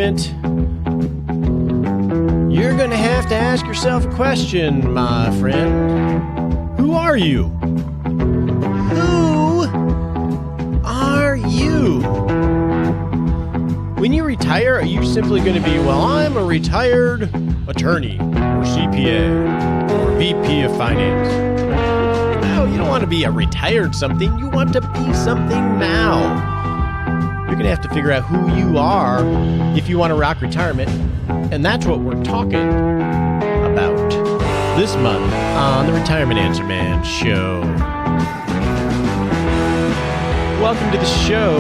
retirement, you're going to have to ask yourself a question, my friend. Who are you? Who are you? When you retire, are you simply going to be, well, I'm a retired attorney or CPA or VP of finance? No, you don't want to be a retired something. You want to be something now. You're going to have to figure out who you are if you want to rock retirement. And that's what we're talking about this month on the Retirement Answer Man Show. Welcome to the show.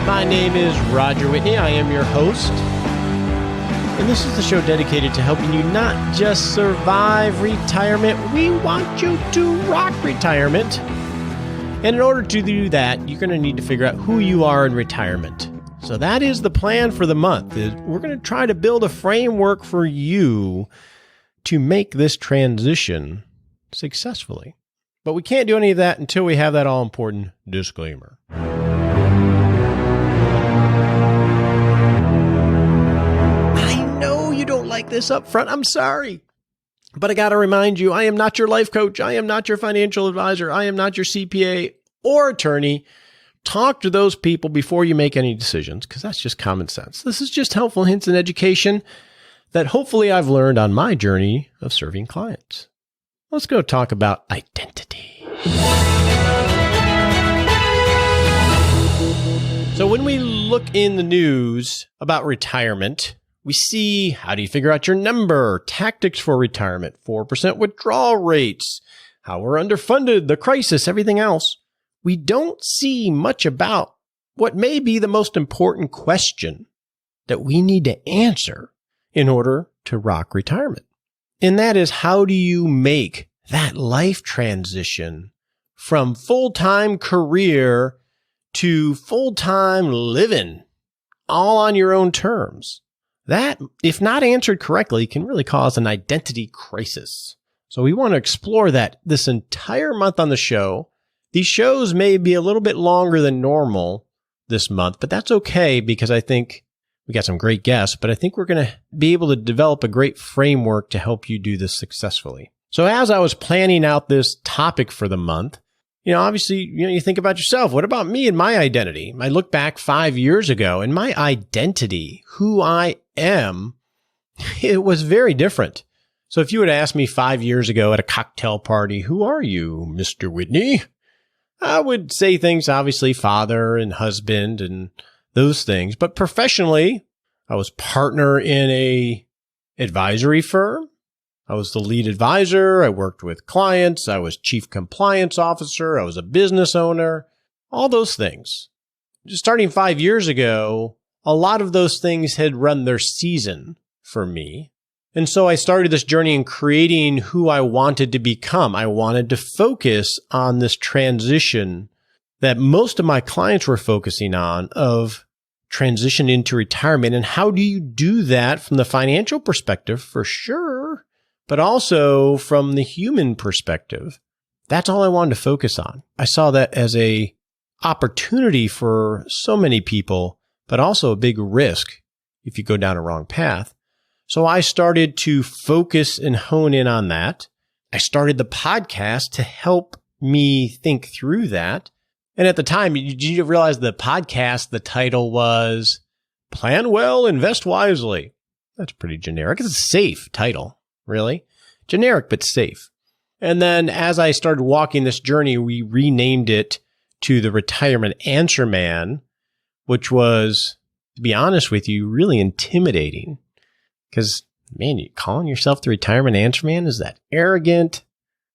My name is Roger Whitney. I am your host. And this is the show dedicated to helping you not just survive retirement. We want you to rock retirement. And in order to do that, you're going to need to figure out who you are in retirement. So that is the plan for the month. We're going to try to build a framework for you to make this transition successfully. But we can't do any of that until we have that all-important disclaimer. I know you don't like this up front. I'm sorry. But I got to remind you, I am not your life coach. I am not your financial advisor. I am not your CPA or attorney. Talk to those people before you make any decisions, because that's just common sense. This is just helpful hints and education that hopefully I've learned on my journey of serving clients. Let's go talk about identity. So when we look in the news about retirement, we see how do you figure out your number, tactics for retirement, 4% withdrawal rates, how we're underfunded, the crisis, everything else. We don't see much about what may be the most important question that we need to answer in order to rock retirement. And that is, how do you make that life transition from full-time career to full-time living all on your own terms? That, if not answered correctly, can really cause an identity crisis. So we want to explore that this entire month on the show. These shows may be a little bit longer than normal this month, but that's okay because I think we got some great guests, but I think we're going to be able to develop a great framework to help you do this successfully. So as I was planning out this topic for the month, obviously, you think about yourself. What about me and my identity? I look back 5 years ago and my identity, who I am, it was very different. So if you would ask me 5 years ago at a cocktail party, who are you, Mr. Whitney? I would say things, obviously, father and husband and those things. But professionally, I was partner in a advisory firm. I was the lead advisor. I worked with clients. I was chief compliance officer. I was a business owner, all those things. Just starting 5 years ago, a lot of those things had run their season for me. And so I started this journey in creating who I wanted to become. I wanted to focus on this transition that most of my clients were focusing on of transition into retirement. And how do you do that from the financial perspective, for sure, but also from the human perspective? That's all I wanted to focus on. I saw that as a opportunity for so many people, but also a big risk if you go down a wrong path. So I started to focus and hone in on that. I started the podcast to help me think through that. And at the time, did you realize the podcast, the title was Plan Well, Invest Wisely? That's pretty generic. It's a safe title, really. Generic, but safe. And then as I started walking this journey, we renamed it to the Retirement Answer Man, which was, to be honest with you, really intimidating. Because, man, you calling yourself the Retirement Answer Man? Is that arrogant?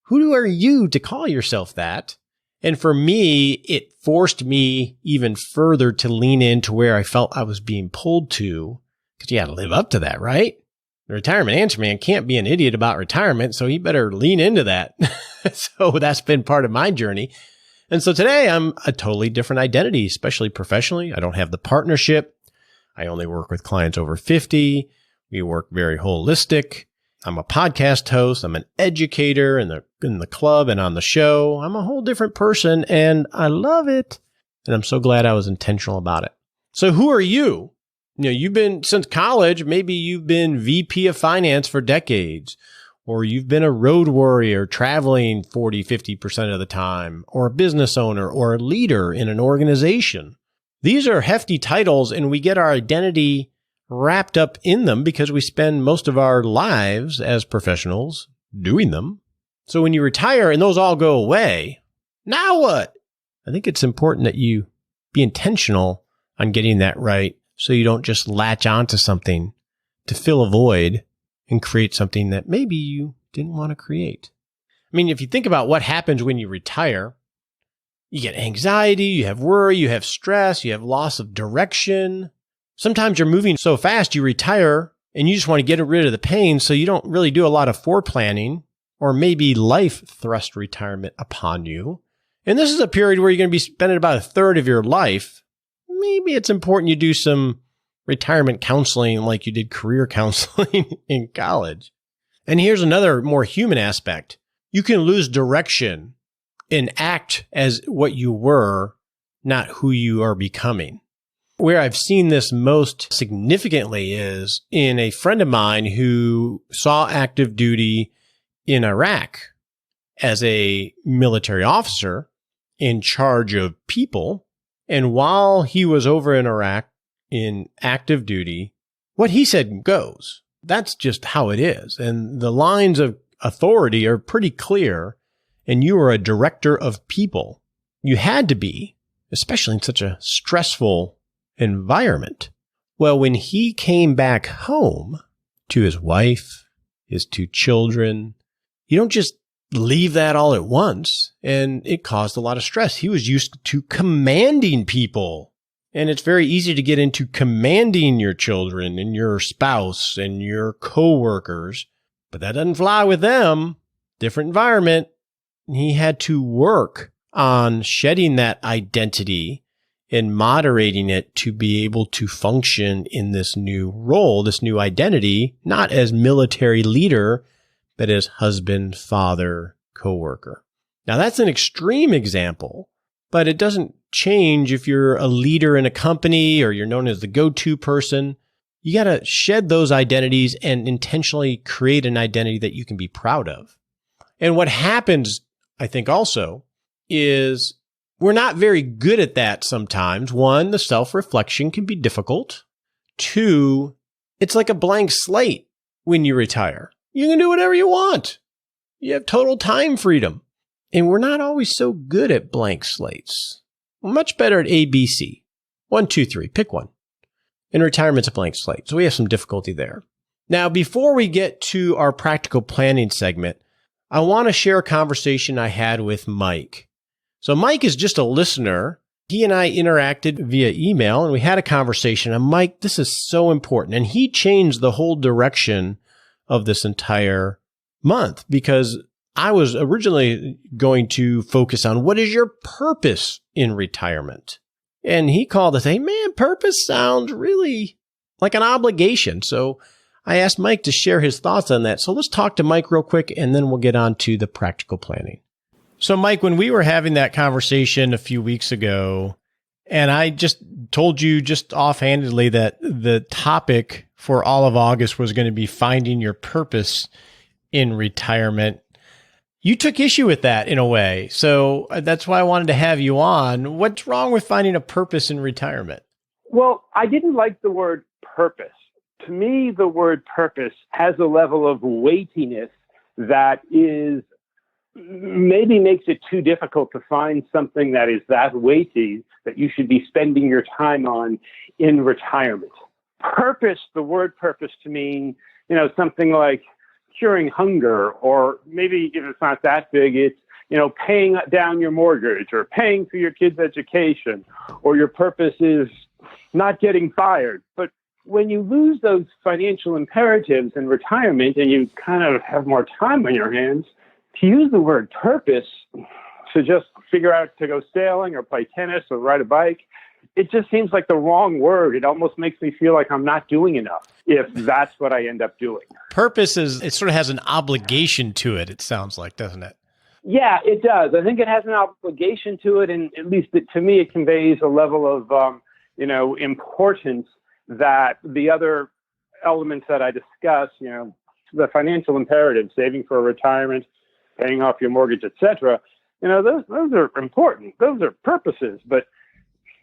Who are you to call yourself that? And for me, it forced me even further to lean into where I felt I was being pulled to. Because you got to live up to that, right? The Retirement Answer Man can't be an idiot about retirement, so he better lean into that. So that's been part of my journey. And so today I'm a totally different identity, especially professionally. I don't have the partnership. I only work with clients over 50. We work very holistic. I'm a podcast host. I'm an educator in the club and on the show. I'm a whole different person, and I love it. And I'm so glad I was intentional about it. So who are you? You've been, since college, maybe you've been VP of finance for decades, or you've been a road warrior traveling 40, 50% of the time, or a business owner or a leader in an organization. These are hefty titles, and we get our identity wrapped up in them because we spend most of our lives as professionals doing them. So when you retire and those all go away, now what? I think it's important that you be intentional on getting that right so you don't just latch onto something to fill a void and create something that maybe you didn't want to create. I mean, if you think about what happens when you retire, you get anxiety, you have worry, you have stress, you have loss of direction. Sometimes you're moving so fast, you retire and you just want to get rid of the pain, so you don't really do a lot of foreplanning, or maybe life thrust retirement upon you. And this is a period where you're going to be spending about a third of your life. Maybe it's important you do some retirement counseling like you did career counseling in college. And here's another more human aspect. You can lose direction and act as what you were, not who you are becoming. Where I've seen this most significantly is in a friend of mine who saw active duty in Iraq as a military officer in charge of people. And while he was over in Iraq in active duty, what he said goes. That's just how it is. And the lines of authority are pretty clear. And you are a director of people. You had to be, especially in such a stressful environment. Well, when he came back home to his wife, his two children, you don't just leave that all at once. And it caused a lot of stress. He was used to commanding people. And it's very easy to get into commanding your children and your spouse and your coworkers. But that doesn't fly with them. Different environment. He had to work on shedding that identity and moderating it to be able to function in this new role, this new identity, not as military leader, but as husband, father, coworker. Now, that's an extreme example, but it doesn't change if you're a leader in a company or you're known as the go-to person. You got to shed those identities and intentionally create an identity that you can be proud of. And what happens, I think also, is we're not very good at that sometimes. One, the self-reflection can be difficult. Two, it's like a blank slate when you retire. You can do whatever you want. You have total time freedom. And we're not always so good at blank slates. We're much better at ABC. 1, 2, 3, pick one. And retirement's a blank slate. So we have some difficulty there. Now, before we get to our practical planning segment, I want to share a conversation I had with Mike. So Mike is just a listener. He and I interacted via email and we had a conversation. And Mike, this is so important. And he changed the whole direction of this entire month because I was originally going to focus on what is your purpose in retirement? And he called to say, man, purpose sounds really like an obligation. So I asked Mike to share his thoughts on that. So let's talk to Mike real quick, and then we'll get on to the practical planning. So Mike, when we were having that conversation a few weeks ago, and I just told you just offhandedly that the topic for all of August was going to be finding your purpose in retirement, you took issue with that in a way. So that's why I wanted to have you on. What's wrong with finding a purpose in retirement? Well, I didn't like the word purpose. To me, the word purpose has a level of weightiness that is maybe makes it too difficult to find something that is that weighty that you should be spending your time on in retirement. Purpose, the word purpose to me, something like curing hunger, or maybe if it's not that big, it's, paying down your mortgage or paying for your kids' education, or your purpose is not getting fired. But when you lose those financial imperatives in retirement and you kind of have more time on your hands, to use the word purpose to just figure out to go sailing or play tennis or ride a bike, it just seems like the wrong word. It almost makes me feel like I'm not doing enough if that's what I end up doing. Purpose it sort of has an obligation to it, it sounds like, doesn't it? Yeah, it does. I think it has an obligation to it, and at least to me, it conveys a level of, importance that the other elements that I discussed, the financial imperative, saving for retirement, paying off your mortgage, etc., those are important. Those are purposes. But,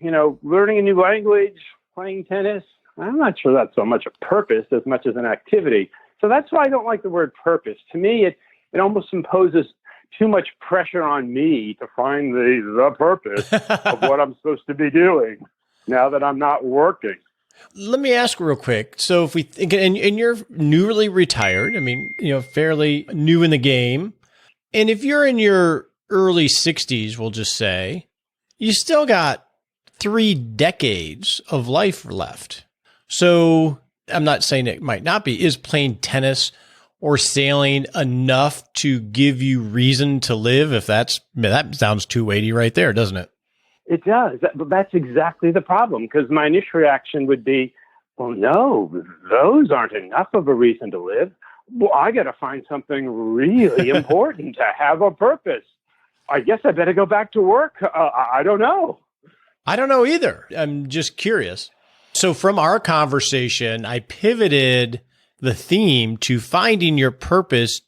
learning a new language, playing tennis, I'm not sure that's so much a purpose as much as an activity. So that's why I don't like the word purpose. To me, it almost imposes too much pressure on me to find the purpose of what I'm supposed to be doing now that I'm not working. Let me ask real quick. So if we think, and you're newly retired, fairly new in the game. And if you're in your early 60s, we'll just say, you still got 3 decades of life left. So I'm not saying it might not be. Is playing tennis or sailing enough to give you reason to live? If that sounds too weighty right there, doesn't it? It does. But that's exactly the problem, because my initial reaction would be, well, no, those aren't enough of a reason to live. Well, I got to find something really important to have a purpose. I guess I better go back to work. I don't know. I don't know either. I'm just curious. So from our conversation, I pivoted the theme to finding your purpose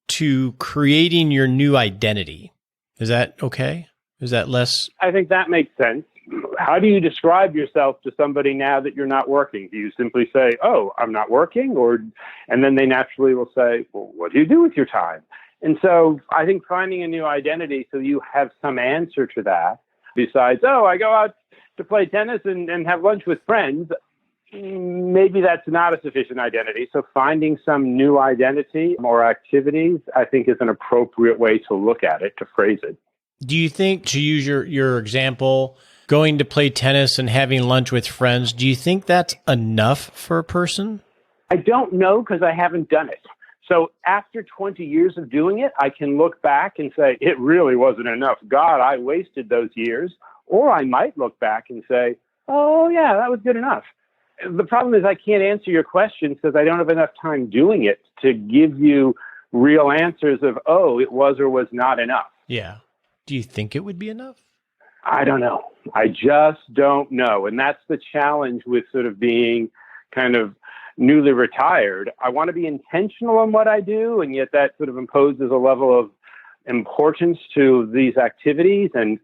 to creating your new identity. Is that okay? Is that less? I think that makes sense. How do you describe yourself to somebody now that you're not working? Do you simply say, oh, I'm not working? And then they naturally will say, well, what do you do with your time? And so I think finding a new identity so you have some answer to that, besides, oh, I go out to play tennis and have lunch with friends, maybe that's not a sufficient identity. So finding some new identity or activities, I think, is an appropriate way to look at it, to phrase it. Do you think, to use your example, going to play tennis and having lunch with friends, do you think that's enough for a person? I don't know, because I haven't done it. So after 20 years of doing it, I can look back and say, it really wasn't enough. God, I wasted those years. Or I might look back and say, oh, yeah, that was good enough. The problem is I can't answer your question because I don't have enough time doing it to give you real answers of, oh, it was or was not enough. Yeah. Do you think it would be enough? I don't know. I just don't know. And that's the challenge with sort of being kind of newly retired. I want to be intentional on what I do, and yet that sort of imposes a level of importance to these activities. And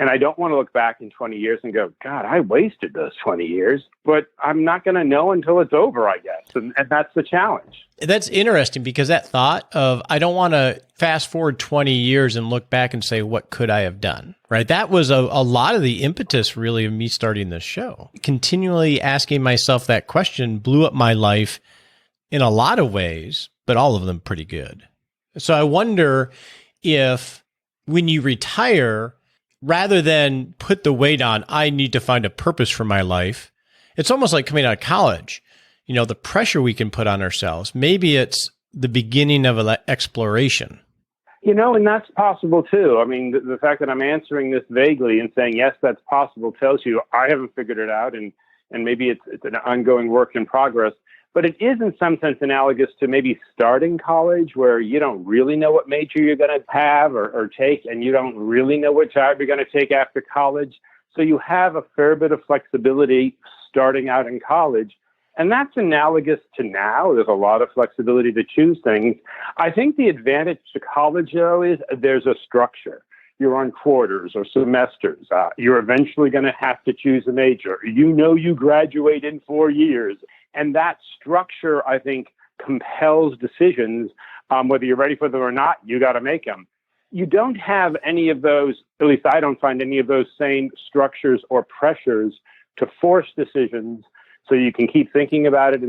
I don't want to look back in 20 years and go, God, I wasted those 20 years, but I'm not going to know until it's over, I guess. And that's the challenge. That's interesting, because that thought of, I don't want to fast forward 20 years and look back and say, what could I have done? Right? That was a lot of the impetus really of me starting this show. Continually asking myself that question blew up my life in a lot of ways, but all of them pretty good. So I wonder if when you retire, rather than put the weight on, I need to find a purpose for my life, it's almost like coming out of college. The pressure we can put on ourselves. Maybe it's the beginning of an exploration. And that's possible too. I mean, the fact that I'm answering this vaguely and saying, yes, that's possible, tells you I haven't figured it out. And maybe it's an ongoing work in progress. But it is in some sense analogous to maybe starting college, where you don't really know what major you're going to have or take, and you don't really know what job you're going to take after college. So you have a fair bit of flexibility starting out in college. And that's analogous to now. There's a lot of flexibility to choose things. I think the advantage to college, though, is there's a structure. You're on quarters or semesters. You're eventually going to have to choose a major. You graduate in 4 years. And that structure, I think, compels decisions. Whether you're ready for them or not, you got to make them. You don't have any of those, at least I don't find any of those same structures or pressures to force decisions. So you can keep thinking about it.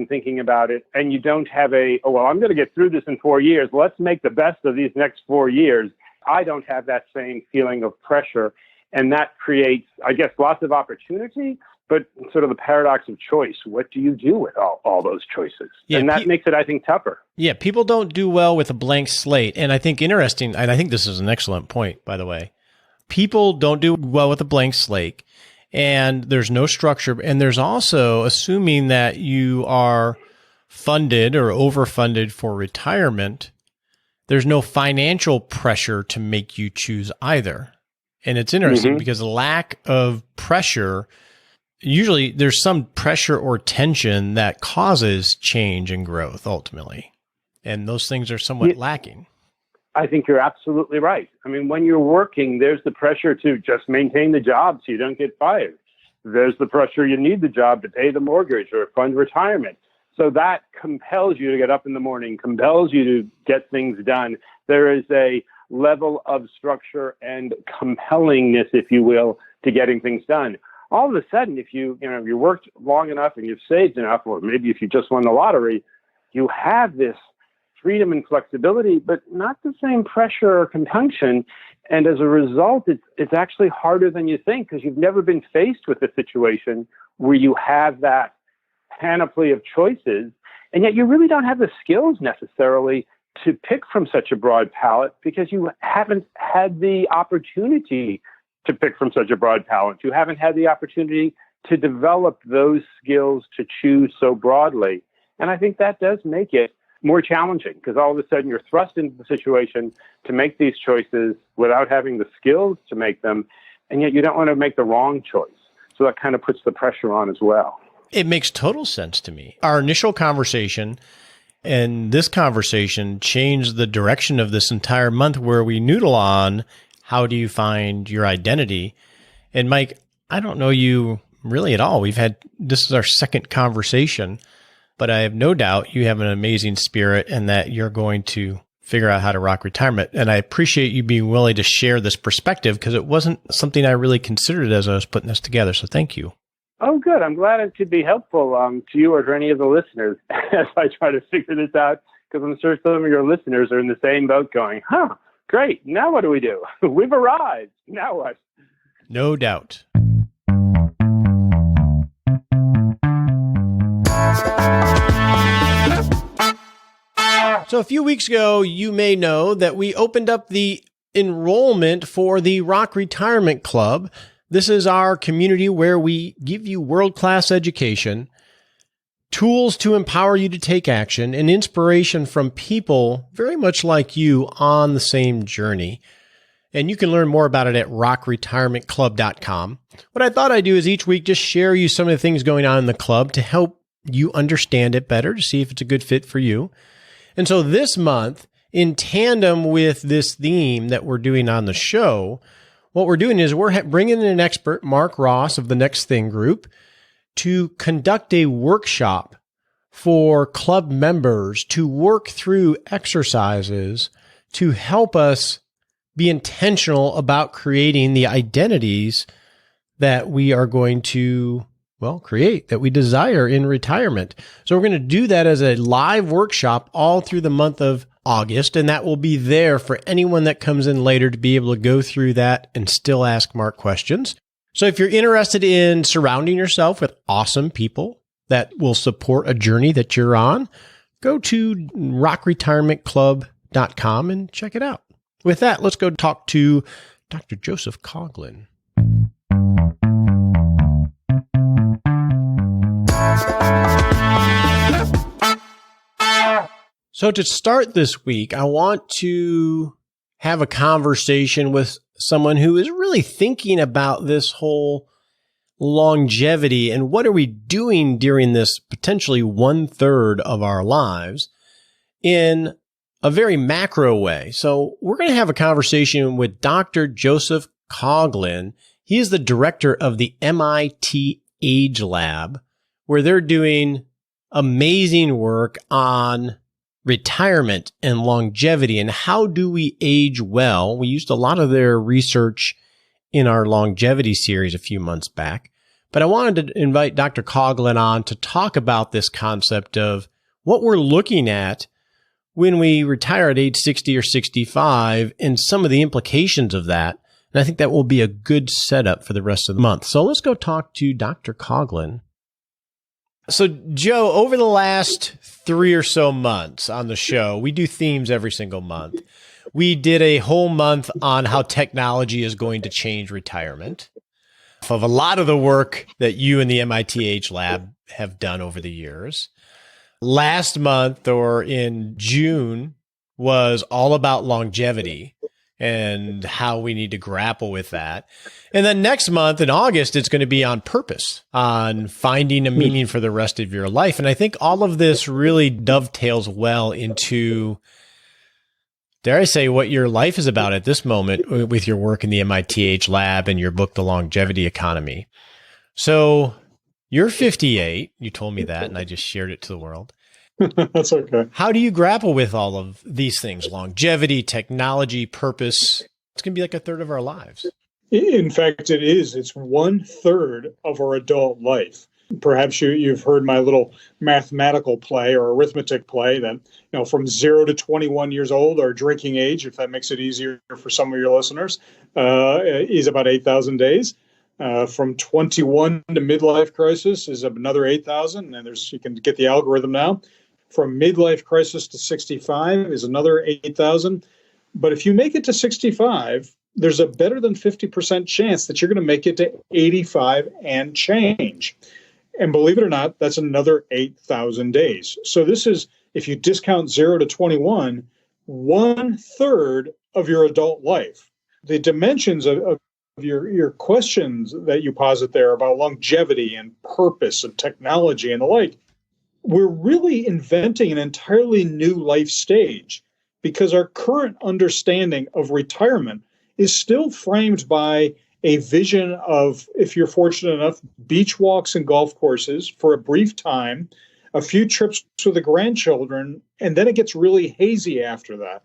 And you don't have I'm going to get through this in 4 years. Let's make the best of these next 4 years. I don't have that same feeling of pressure. And that creates, I guess, lots of opportunity, but sort of the paradox of choice. What do you do with all those choices? Yeah, and that makes it, I think, tougher. Yeah, people don't do well with a blank slate. And I think interesting, and I think this is an excellent point, by the way. People don't do well with a blank slate, and there's no structure. And there's also assuming that you are funded or overfunded for retirement. There's no financial pressure to make you choose either. And it's interesting because lack of pressure, usually there's some pressure or tension that causes change and growth ultimately. And those things are somewhat lacking. I think you're absolutely right. I mean, when you're working, there's the pressure to just maintain the job so you don't get fired. There's the pressure you need the job to pay the mortgage or fund retirement. So that compels you to get up in the morning, compels you to get things done. There is a level of structure and compellingness, if you will, to getting things done. All of a sudden, if you worked long enough and you've saved enough, or maybe if you just won the lottery, you have this freedom and flexibility, but not the same pressure or compunction. And as a result, it's actually harder than you think because you've never been faced with a situation where you have that panoply of choices, and yet you really don't have the skills necessarily to pick from such a broad palette because you haven't had the opportunity to pick from such a broad palette. You haven't had the opportunity to develop those skills to choose so broadly. And I think that does make it more challenging because all of a sudden you're thrust into the situation to make these choices without having the skills to make them, and yet you don't want to make the wrong choice. So that kind of puts the pressure on as well. It makes total sense to me. Our initial conversation and this conversation changed the direction of this entire month where we noodle on how do you find your identity. And Mike, I don't know you really at all. This is our second conversation, but I have no doubt you have an amazing spirit and that you're going to figure out how to rock retirement. And I appreciate you being willing to share this perspective because it wasn't something I really considered as I was putting this together. So thank you. Oh, good. I'm glad it could be helpful to you or to any of the listeners as I try to figure this out, because I'm sure some of your listeners are in the same boat going, great. Now what do we do? We've arrived. Now what? No doubt. So a few weeks ago, you may know that we opened up the enrollment for the Rock Retirement Club. This is our community where we give you world-class education, tools to empower you to take action, and inspiration from people very much like you on the same journey. And you can learn more about it at rockretirementclub.com. What I thought I'd do is each week just share you some of the things going on in the club to help you understand it better, to see if it's a good fit for you. And so this month, in tandem with this theme that we're doing on the show, what we're doing is we're bringing in an expert, Mark Ross of the Next Thing Group, to conduct a workshop for club members to work through exercises to help us be intentional about creating the identities that we are going to, create, that we desire in retirement. So we're going to do that as a live workshop all through the month of August, and that will be there for anyone that comes in later to be able to go through that and still ask Mark questions. So if you're interested in surrounding yourself with awesome people that will support a journey that you're on, go to rockretirementclub.com and check it out. With that, let's go talk to Dr. Joseph Coughlin. So to start this week, I want to have a conversation with someone who is really thinking about this whole longevity and what are we doing during this potentially 1/3 of our lives in a very macro way. So we're going to have a conversation with Dr. Joseph Coughlin. He is the director of the MIT Age Lab, where they're doing amazing work on retirement and longevity and how do we age well. We used a lot of their research in our longevity series a few months back, but I wanted to invite Dr. Coughlin on to talk about this concept of what we're looking at when we retire at age 60 or 65 and some of the implications of that. And I think that will be a good setup for the rest of the month. So let's go talk to Dr. Coughlin. So, Joe, over the last 3 or so months on the show, we do themes every single month. We did a whole month on how technology is going to change retirement, of a lot of the work that you and the MIT Age Lab have done over the years. Last month, or in June, was all about longevity. and how we need to grapple with that. And then next month in August, it's going to be on purpose, on finding a meaning for the rest of your life. And I think all of this really dovetails well into, dare I say, what your life is about at this moment with your work in the MITH lab and your book, The Longevity Economy. So you're 58. You told me that, and I just shared it to the world. That's okay. How do you grapple with all of these things? Longevity, technology, purpose. It's going to be like a third of our lives. In fact, it is. It's 1/3 of our adult life. Perhaps you've heard my little mathematical play or arithmetic play that, from 0 to 21 years old, our drinking age, if that makes it easier for some of your listeners, is about 8,000 days. From 21 to midlife crisis is another 8,000. And you can get the algorithm now. From midlife crisis to 65 is another 8,000. But if you make it to 65, there's a better than 50% chance that you're going to make it to 85 and change. And believe it or not, that's another 8,000 days. So this is, if you discount 0 to 21, 1/3 of your adult life. The dimensions of your questions that you posit there about longevity and purpose and technology and the like, we're really inventing an entirely new life stage because our current understanding of retirement is still framed by a vision of, if you're fortunate enough, beach walks and golf courses for a brief time, a few trips with the grandchildren, and then it gets really hazy after that.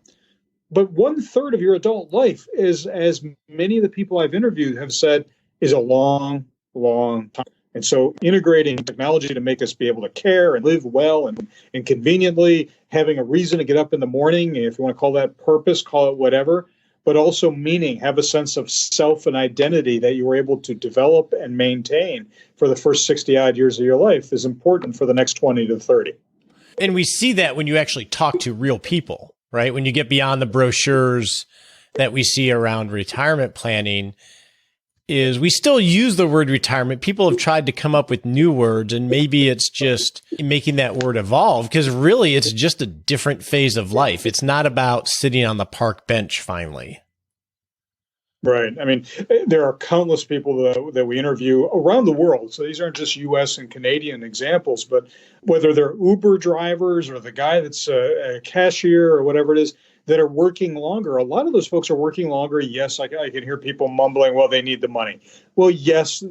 But 1/3 of your adult life is, as many of the people I've interviewed have said, is a long, long time. And so integrating technology to make us be able to care and live well and conveniently, having a reason to get up in the morning, if you want to call that purpose, call it whatever, but also meaning, have a sense of self and identity that you were able to develop and maintain for the first 60 odd years of your life is important for the next 20 to 30. And we see that when you actually talk to real people, right? When you get beyond the brochures that we see around retirement planning, is we still use the word retirement. People have tried to come up with new words, and maybe it's just making that word evolve, because really it's just a different phase of life. It's not about sitting on the park bench finally. Right. I mean, there are countless people that we interview around the world. So these aren't just U.S. and Canadian examples, but whether they're Uber drivers or the guy that's a cashier or whatever it is, that are working longer. A lot of those folks are working longer. Yes, I can hear people mumbling, well, they need the money. Well, yes,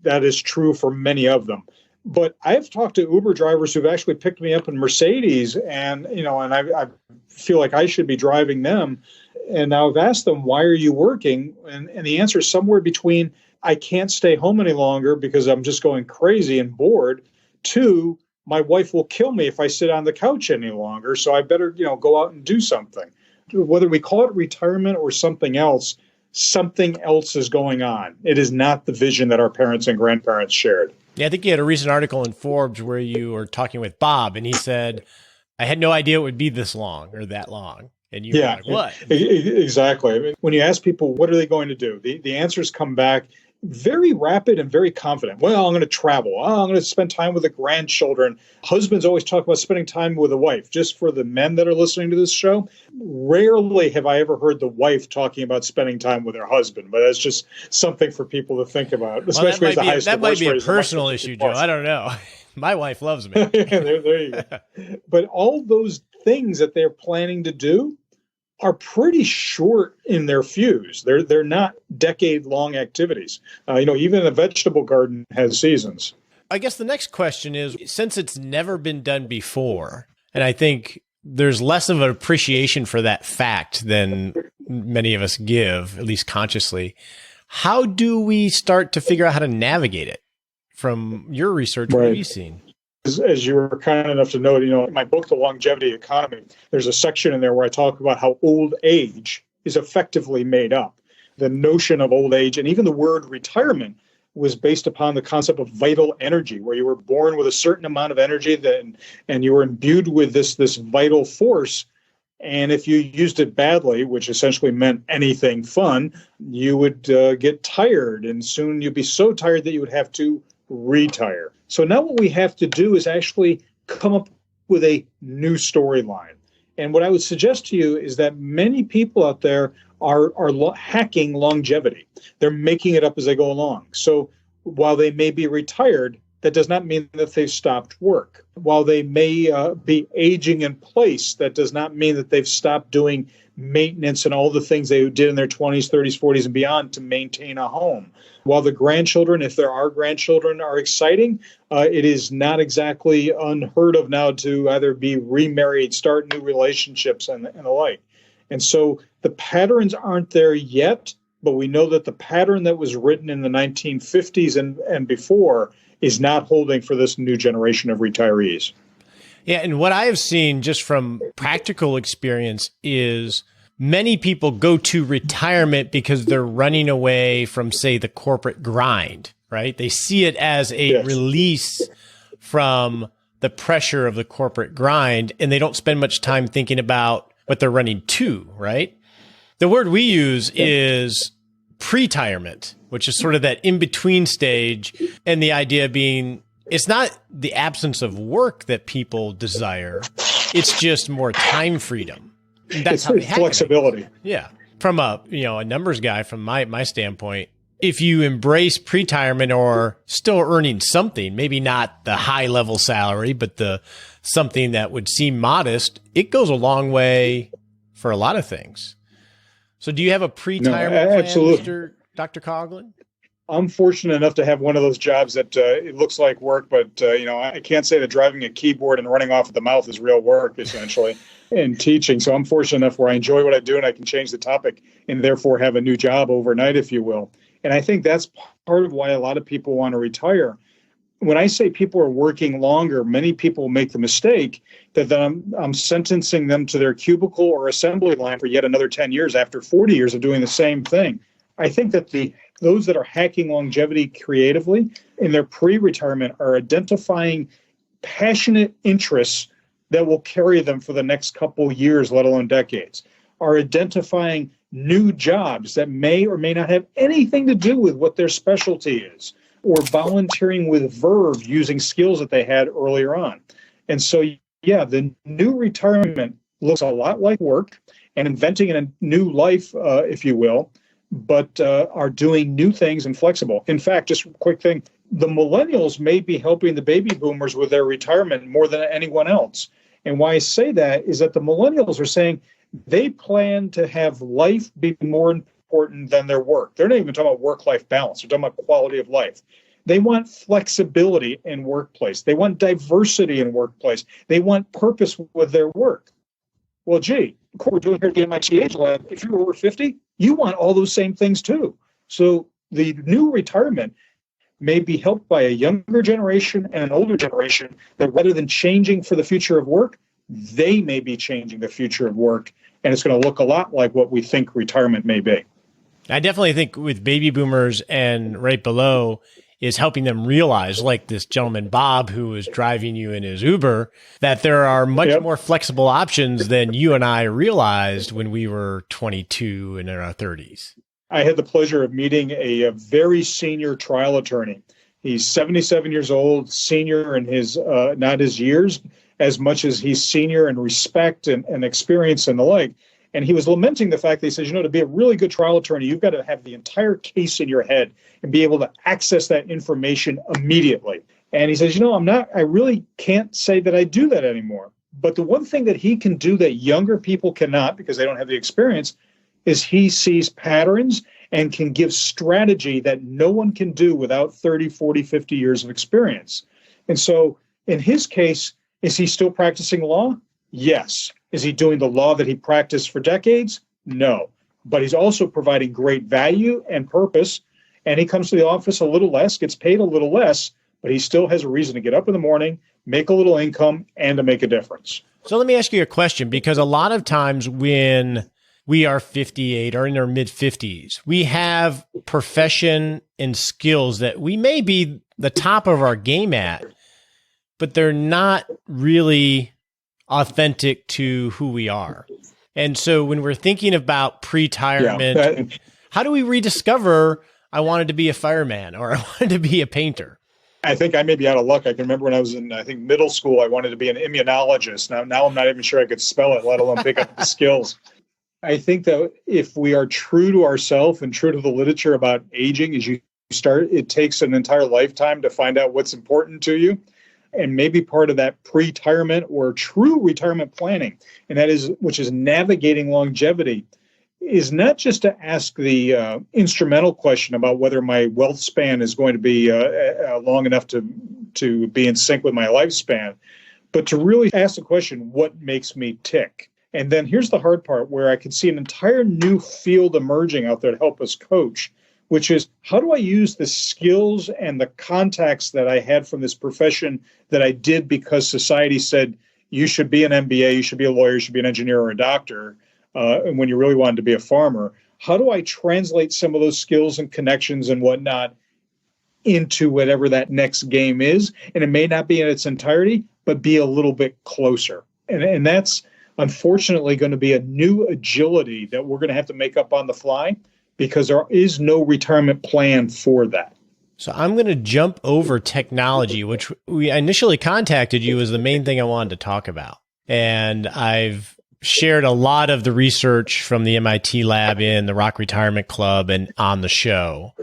that is true for many of them. But I've talked to Uber drivers who've actually picked me up in Mercedes, and I feel like I should be driving them. And now I've asked them, why are you working? And the answer is somewhere between, I can't stay home any longer because I'm just going crazy and bored, to, my wife will kill me if I sit on the couch any longer, so I better, go out and do something. Whether we call it retirement or something else is going on. It is not the vision that our parents and grandparents shared. Yeah, I think you had a recent article in Forbes where you were talking with Bob, and he said, I had no idea it would be this long or that long. And you were like, what? Exactly. I mean, when you ask people, what are they going to do? The answers come back very rapid and very confident. Well, I'm going to travel. I'm going to spend time with the grandchildren. Husbands always talk about spending time with a wife. Just for the men that are listening to this show, rarely have I ever heard the wife talking about spending time with her husband. But that's just something for people to think about, especially as the highest divorce rate. That might be a personal issue, Joe. I don't know. My wife loves me. there you go. But all those things that they're planning to do are pretty short in their fuse. They're not decade-long activities. Even a vegetable garden has seasons. I guess the next question is, since it's never been done before, and I think there's less of an appreciation for that fact than many of us give, at least consciously, how do we start to figure out how to navigate it? From your research, what have you seen? As you were kind enough to note, in my book, The Longevity Economy, there's a section in there where I talk about how old age is effectively made up. The notion of old age, and even the word retirement, was based upon the concept of vital energy, where you were born with a certain amount of energy and you were imbued with this vital force. And if you used it badly, which essentially meant anything fun, you would get tired, and soon you'd be so tired that you would have to retire. So now what we have to do is actually come up with a new storyline. And what I would suggest to you is that many people out there are hacking longevity. They're making it up as they go along. So while they may be retired, that does not mean that they've stopped work. While they may be aging in place, that does not mean that they've stopped doing maintenance and all the things they did in their 20s, 30s, 40s, and beyond to maintain a home. While the grandchildren, if there are grandchildren, are exciting, it is not exactly unheard of now to either be remarried, start new relationships, and the like. And so the patterns aren't there yet, but we know that the pattern that was written in the 1950s and before is not holding for this new generation of retirees. Yeah, and what I have seen just from practical experience is many people go to retirement because they're running away from, say, the corporate grind, right? They see it as a release from the pressure of the corporate grind, and they don't spend much time thinking about what they're running to, right? The word we use is pre-retirement, which is sort of that in-between stage, and the idea being it's not the absence of work that people desire. It's just more time freedom. That's how they flexibility. Yeah. From a numbers guy, from my standpoint, if you embrace pre-retirement or still earning something, maybe not the high level salary, but the something that would seem modest, it goes a long way for a lot of things. So do you have a pre-retirement plan, absolutely. Dr. Coughlin? I'm fortunate enough to have one of those jobs that it looks like work, but I can't say that driving a keyboard and running off at the mouth is real work, essentially, in teaching. So I'm fortunate enough where I enjoy what I do and I can change the topic and therefore have a new job overnight, if you will. And I think that's part of why a lot of people want to retire. When I say people are working longer, many people make the mistake that then I'm sentencing them to their cubicle or assembly line for yet another 10 years after 40 years of doing the same thing. I think that those that are hacking longevity creatively in their pre-retirement are identifying passionate interests that will carry them for the next couple years, let alone decades, are identifying new jobs that may or may not have anything to do with what their specialty is, or volunteering with verve using skills that they had earlier on. And so, the new retirement looks a lot like work and inventing a new life, if you will, but are doing new things and flexible. In fact, just a quick thing, the millennials may be helping the baby boomers with their retirement more than anyone else. And why I say that is that the millennials are saying they plan to have life be more important than their work. They're not even talking about work-life balance. They're talking about quality of life. They want flexibility in workplace. They want diversity in workplace. They want purpose with their work. Well, gee, we're doing here at the MIT Age Lab. If you're over 50, you want all those same things too. So the new retirement may be helped by a younger generation and an older generation that rather than changing for the future of work, they may be changing the future of work. And it's going to look a lot like what we think retirement may be. I definitely think with baby boomers and right below is helping them realize, like this gentleman, Bob, who is driving you in his Uber, that there are much more flexible options than you and I realized when we were 22 and in our 30s. I had the pleasure of meeting a very senior trial attorney. He's 77 years old, senior in his, not his years, as much as he's senior in respect and experience and the like. And he was lamenting the fact that he says, to be a really good trial attorney, you've got to have the entire case in your head and be able to access that information immediately. And he says, I really can't say that I do that anymore. But the one thing that he can do that younger people cannot, because they don't have the experience, is he sees patterns and can give strategy that no one can do without 30, 40, 50 years of experience. And so in his case, is he still practicing law? Yes. Is he doing the law that he practiced for decades? No. But he's also providing great value and purpose. And he comes to the office a little less, gets paid a little less, but he still has a reason to get up in the morning, make a little income, and to make a difference. So let me ask you a question, because a lot of times when we are 58 or in our mid-50s, we have profession and skills that we may be the top of our game at, but they're not really authentic to who we are. And so when we're thinking about pre-retirement, how do we rediscover I wanted to be a fireman or I wanted to be a painter? I think I may be out of luck. I can remember when I was in, middle school, I wanted to be an immunologist. Now I'm not even sure I could spell it, let alone pick up the skills. I think that if we are true to ourselves and true to the literature about aging, as you start, it takes an entire lifetime to find out what's important to you. And maybe part of that pre-retirement or true retirement planning, and that is, which is navigating longevity, is not just to ask the instrumental question about whether my wealth span is going to be long enough to be in sync with my lifespan, but to really ask the question, what makes me tick? And then here's the hard part, where I can see an entire new field emerging out there to help us coach, which is, how do I use the skills and the contacts that I had from this profession that I did because society said you should be an MBA, you should be a lawyer, you should be an engineer or a doctor, and when you really wanted to be a farmer? How do I translate some of those skills and connections and whatnot into whatever that next game is? And it may not be in its entirety, but be a little bit closer. And that's unfortunately going to be a new agility that we're going to have to make up on the fly, because there is no retirement plan for that. So I'm going to jump over technology, which we initially contacted you as the main thing I wanted to talk about. And I've shared a lot of the research from the MIT lab in the Rock Retirement Club and on the show.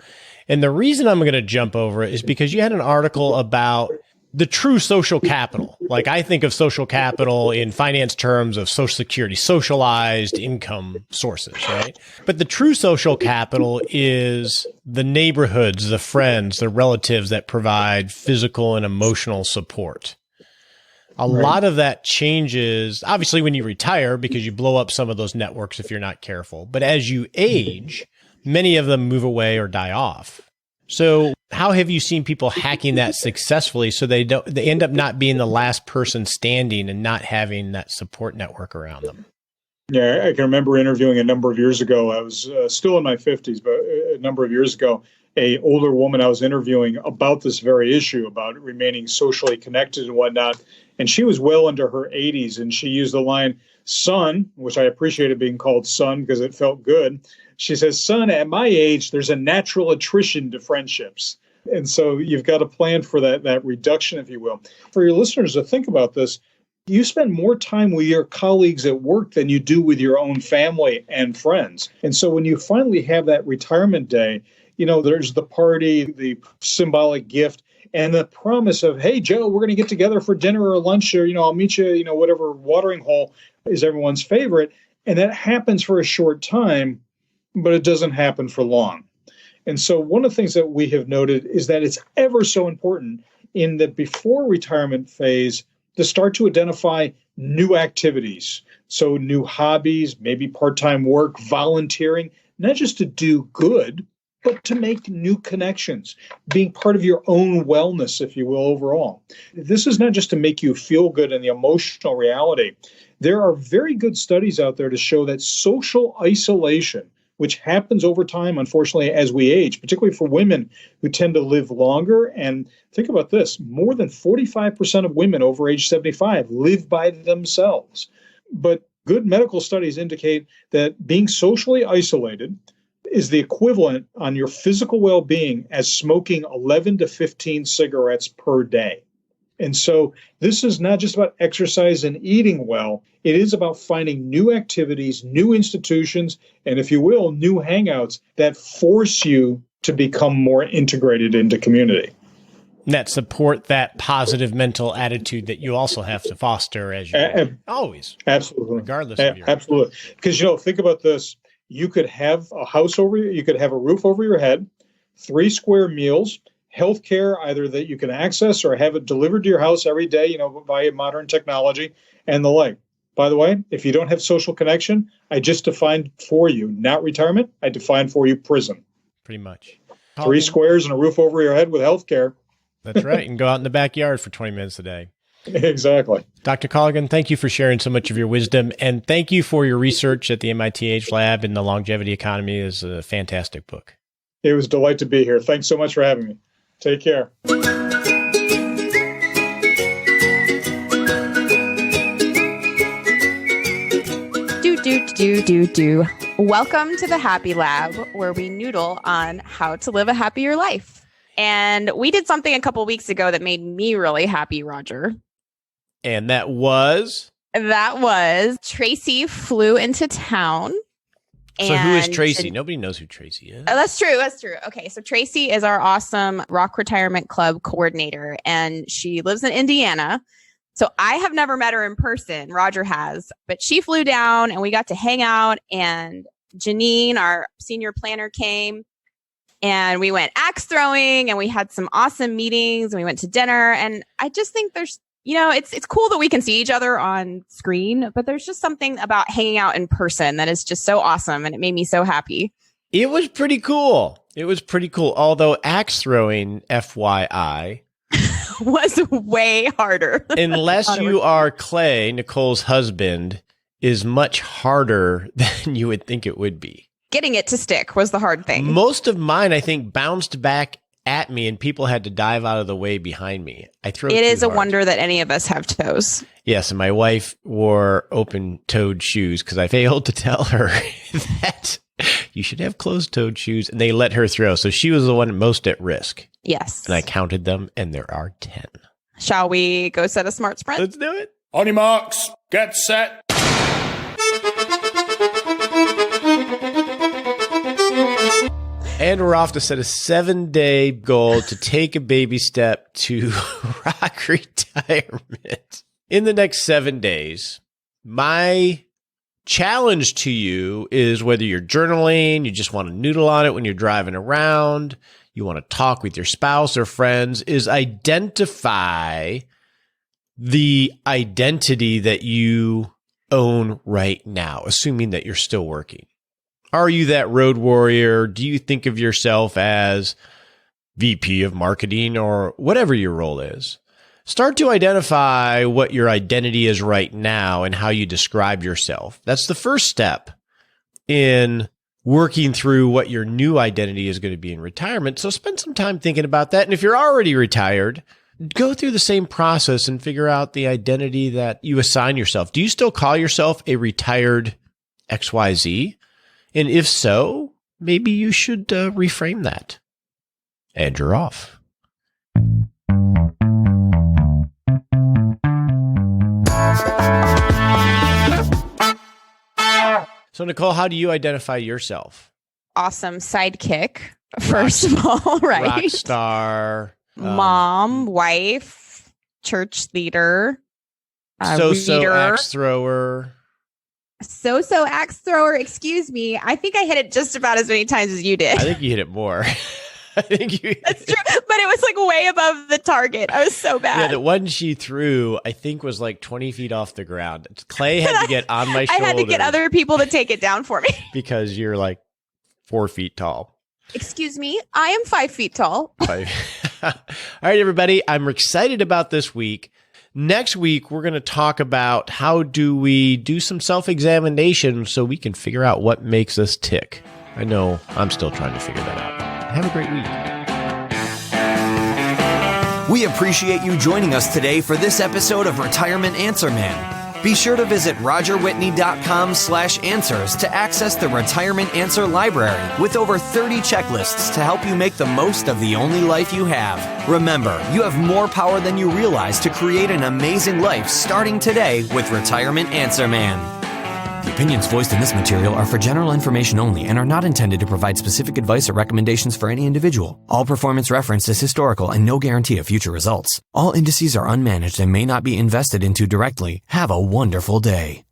And the reason I'm going to jump over it is because you had an article about the true social capital. Like, I think of social capital in finance terms of Social Security, socialized income sources, right? But the true social capital is the neighborhoods, the friends, the relatives that provide physical and emotional support. A lot of that changes, obviously, when you retire, because you blow up some of those networks if you're not careful. But as you age, many of them move away or die off. So how have you seen people hacking that successfully so they end up not being the last person standing and not having that support network around them? Yeah, I can remember interviewing a number of years ago. I was still in my 50s, but a number of years ago, a older woman I was interviewing about this very issue, about remaining socially connected and whatnot. And she was well into her 80s, and she used the line, "Son," which I appreciated being called son because it felt good. She says, "Son, at my age, there's a natural attrition to friendships." And so you've got to plan for that reduction, if you will. For your listeners to think about this, you spend more time with your colleagues at work than you do with your own family and friends. And so when you finally have that retirement day, there's the party, the symbolic gift, and the promise of, "Hey, Joe, we're going to get together for dinner or lunch, or, I'll meet you, whatever watering hole is everyone's favorite." And that happens for a short time, but it doesn't happen for long. And so one of the things that we have noted is that it's ever so important in the before retirement phase to start to identify new activities. So new hobbies, maybe part-time work, volunteering, not just to do good, but to make new connections, being part of your own wellness, if you will, overall. This is not just to make you feel good in the emotional reality. There are very good studies out there to show that social isolation, which happens over time, unfortunately, as we age, particularly for women who tend to live longer. And think about this, more than 45% of women over age 75 live by themselves. But good medical studies indicate that being socially isolated is the equivalent on your physical well-being as smoking 11 to 15 cigarettes per day. And so this is not just about exercise and eating well. It is about finding new activities, new institutions, and, if you will, new hangouts that force you to become more integrated into community. That support that positive mental attitude that you also have to foster as you always. Absolutely. Regardless of your... Absolutely. Because, think about this. You could have a house over you, you could have a roof over your head, 3 square meals, healthcare either that you can access or have it delivered to your house every day, via modern technology and the like. By the way, if you don't have social connection, I just defined for you, not retirement, I defined for you prison. Pretty much. 3 squares and a roof over your head with healthcare. That's right. And go out in the backyard for 20 minutes a day. Exactly. Dr. Coughlin, thank you for sharing so much of your wisdom. And thank you for your research at the MIT Age Lab, and The Longevity Economy is a fantastic book. It was a delight to be here. Thanks so much for having me. Take care. Do. Welcome to the Happy Lab, where we noodle on how to live a happier life. And we did something a couple weeks ago that made me really happy, Roger. And that was? That was Tracy flew into town. So who is Tracy? Nobody knows who Tracy is. Oh, that's true. That's true. Okay. So Tracy is our awesome Rock Retirement Club coordinator, and she lives in Indiana. So I have never met her in person. Roger has, but she flew down and we got to hang out, and Janine, our senior planner, came and we went axe throwing and we had some awesome meetings and we went to dinner. And I just think there's, it's cool that we can see each other on screen, but there's just something about hanging out in person that is just so awesome. And it made me so happy. It was pretty cool. Although axe throwing, FYI, was way harder. Unless you are Clay, Nicole's husband, is much harder than you would think it would be. Getting it to stick was the hard thing. Most of mine, I think, bounced back at me and people had to dive out of the way behind me. It is a wonder that any of us have toes. Yes, and my wife wore open-toed shoes because I failed to tell her that you should have closed-toed shoes, and they let her throw. So she was the one most at risk. Yes. And I counted them, and there are 10. Shall we go set a smart sprint? Let's do it. On your marks, get set. And we're off to set a 7-day goal to take a baby step to rock retirement. In the next 7 days, my challenge to you is whether you're journaling, you just want to noodle on it when you're driving around, you want to talk with your spouse or friends, is identify the identity that you own right now, assuming that you're still working. Are you that road warrior? Do you think of yourself as VP of marketing or whatever your role is? Start to identify what your identity is right now and how you describe yourself. That's the first step in working through what your new identity is going to be in retirement. So spend some time thinking about that. And if you're already retired, go through the same process and figure out the identity that you assign yourself. Do you still call yourself a retired XYZ? And if so, maybe you should reframe that. And you're off. So, Nicole, how do you identify yourself? Awesome sidekick, first of all, right? Rock star. Mom, wife, church leader, so-so reader. axe thrower. So axe thrower, excuse me. I think I hit it just about as many times as you did. I think you hit it more. That's true. But it was like way above the target. I was so bad. Yeah, the one she threw, I think, was like 20 feet off the ground. Clay had to get on my shoulder. I had to get other people to take it down for me. Because you're like 4 feet tall. Excuse me, I am 5 feet tall. All right, everybody. I'm excited about this week. Next week, we're going to talk about how do we do some self-examination so we can figure out what makes us tick. I know I'm still trying to figure that out. Have a great week. We appreciate you joining us today for this episode of Retirement Answer Man. Be sure to visit rogerwhitney.com/answers to access the Retirement Answer Library with over 30 checklists to help you make the most of the only life you have. Remember, you have more power than you realize to create an amazing life starting today with Retirement Answer Man. The opinions voiced in this material are for general information only and are not intended to provide specific advice or recommendations for any individual. All performance referenced is historical and no guarantee of future results. All indices are unmanaged and may not be invested into directly. Have a wonderful day.